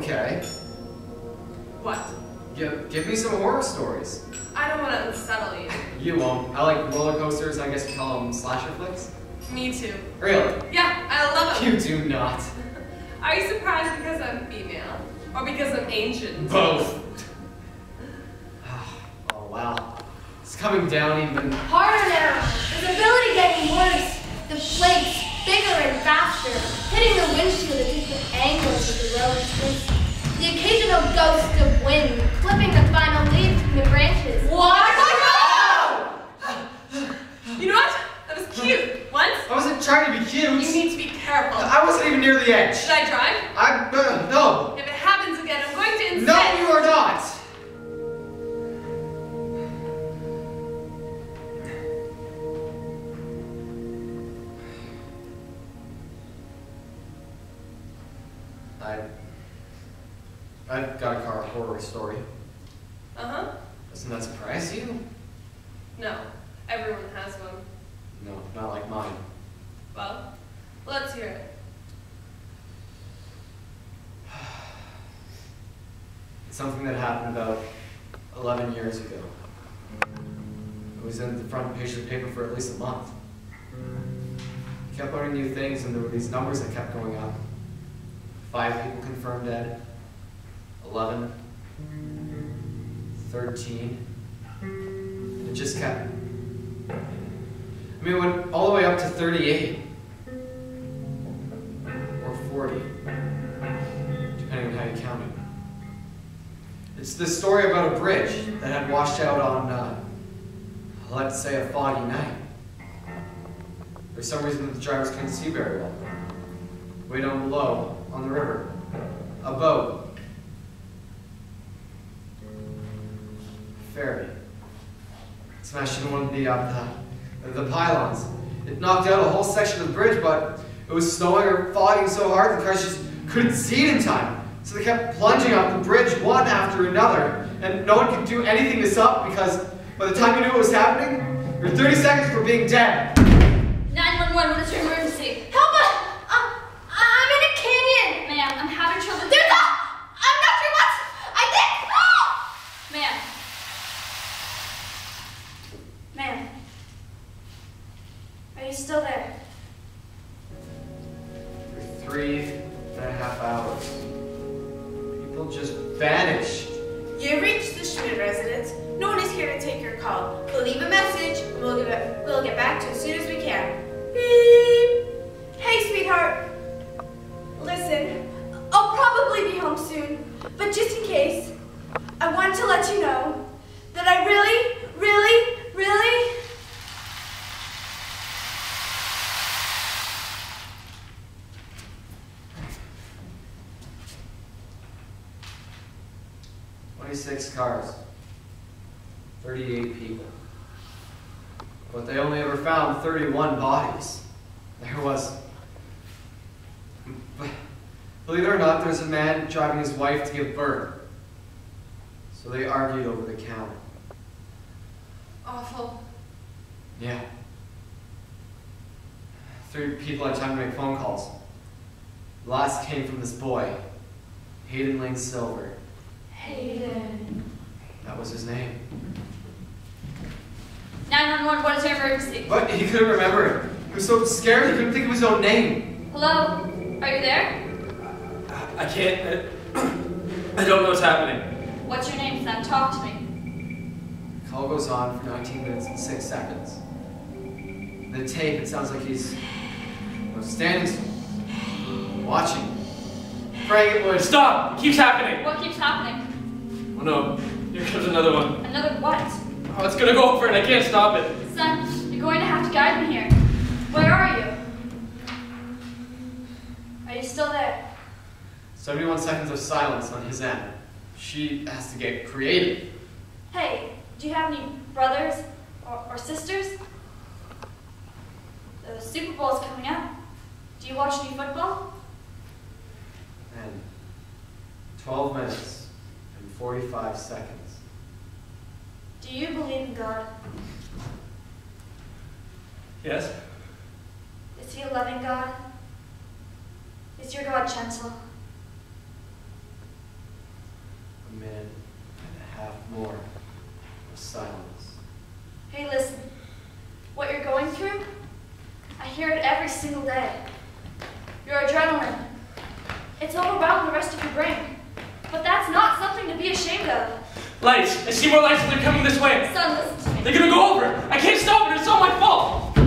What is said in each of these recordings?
Okay. What? Give me some horror stories. I don't want to unsettle you. You won't. I like roller coasters. I guess you call them slasher flicks. Me too. Really? Yeah, I love them. You do not. Are you surprised because I'm female? Or because I'm ancient? Both. Oh, wow. It's coming down even harder now. His ability getting worse. The flakes bigger and faster, hitting the windshield at different angles of the road twists. The occasional ghost of wind clipping the final leaves from the branches. What? You know what? That was cute. Once. I wasn't trying to be cute. You need to be careful. I wasn't even near the edge. Should I drive? No. If it happens again, I'm going to insist. No, you are not. I've got a car horror story. Uh-huh. Doesn't that surprise you? No. Everyone has one. No, not like mine. Well, let's hear it. It's something that happened about 11 years ago. It was in the front page of the paper for at least a month. I kept learning new things, and there were these numbers that kept going up. 5 people confirmed dead. 11. 13. It just kept... I mean, it went all the way up to 38. Or 40. Depending on how you count it. It's the story about a bridge that had washed out on, let's say, a foggy night. For some reason, the drivers couldn't see very well. Way down below, on the river, a boat. Ferry. Smashed into one of the pylons. It knocked out a whole section of the bridge, but it was snowing or fogging so hard the cars just couldn't see it in time. So they kept plunging off the bridge one after another, and no one could do anything to stop because by the time you knew what was happening, you were 30 seconds from being dead. 911, what is your emergency? Help us! I'm in a canyon! Ma'am, I'm having trouble. There's a... I'm not sure what... I think... Oh! Ma'am. Ma'am. Are you still there? For 3.5 hours. People just vanished. You reached the Schmidt residence. No one is here to take your call. We'll leave a message, and we'll get back to you as soon as we can. Beep! Hey, sweetheart. Listen, I'll probably be home soon, but just in case, I wanted to let you know that I really... "26 cars, 38 people. But they only ever found 31 bodies. There was... Believe it or not, there's a man driving his wife to give birth. So they argued over the count. Awful. Yeah. 3 people had time to make phone calls. The last came from this boy, Hayden Lane Silver. Hayden. That was his name. 911, what is your emergency? But he couldn't remember it. He was so scared he couldn't think of his own name. Hello? Are you there? I can't... I don't know what's happening. What's your name, son? Talk to me. The call goes on for 19 minutes and 6 seconds. The tape, it sounds like he's standing still, watching, praying it would. Stop! It keeps happening! What keeps happening? Oh no, here comes another one. Another what? Oh, it's gonna go over and I can't stop it. Son, you're going to have to guide me here. Where are you? Are you still there? 71 seconds of silence on his end. She has to get creative. Hey, do you have any brothers or sisters? The Super Bowl is coming up. Do you watch any football? And 12 minutes and 45 seconds. Do you believe in God? Yes? Is he a loving God? Is your God gentle? minute and a half more of silence. Hey, listen. What you're going through, I hear it every single day. Your adrenaline. It's overwhelming the rest of your brain. But that's not something to be ashamed of. Lights! I see more lights and they're coming this way. Son, listen to me. They're gonna go over. I can't stop it. It's all my fault.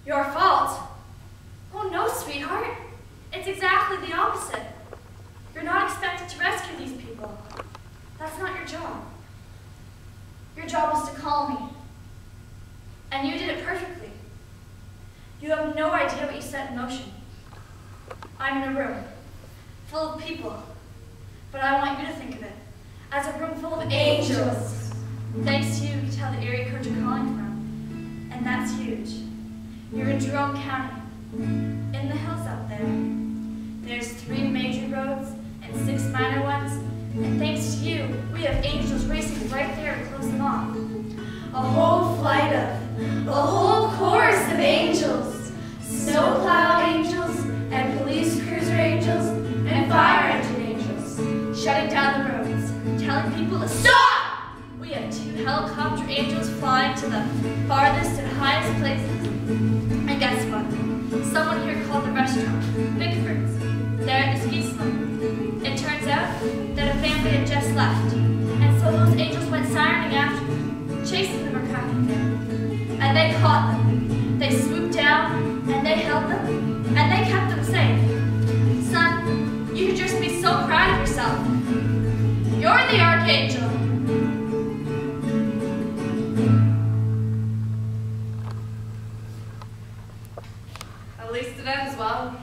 Your fault? Oh no, sweetheart. It's exactly the opposite. You're not expected to rescue these people. That's not your job. Your job was to calm me. And you did it perfectly. You have no idea what you set in motion. I'm in a room full of people, but I want you to think of it as a room full of angels. Thanks to you, you can tell the area code you're calling from, and that's huge. You're in Jerome County, in the hills up there. There's 3 major roads and 6 minor ones, and thanks to you, we have angels racing right there to close them off. A whole chorus of angels, snowplow angels, and police cruiser angels, and fire engine angels, shutting down the roads, telling people to stop! We have 2 helicopter angels flying to the farthest and highest places. And guess what? Someone here called the restaurant Bickford's. They're at the ski slope. It turns out that a family had just left, and so those angels went sirening after them, chasing them or cracking them. And they caught them. They swooped down, and they held them, and they kept them safe. Son, you should just be so proud of yourself. You're the Archangel. At least it ends well.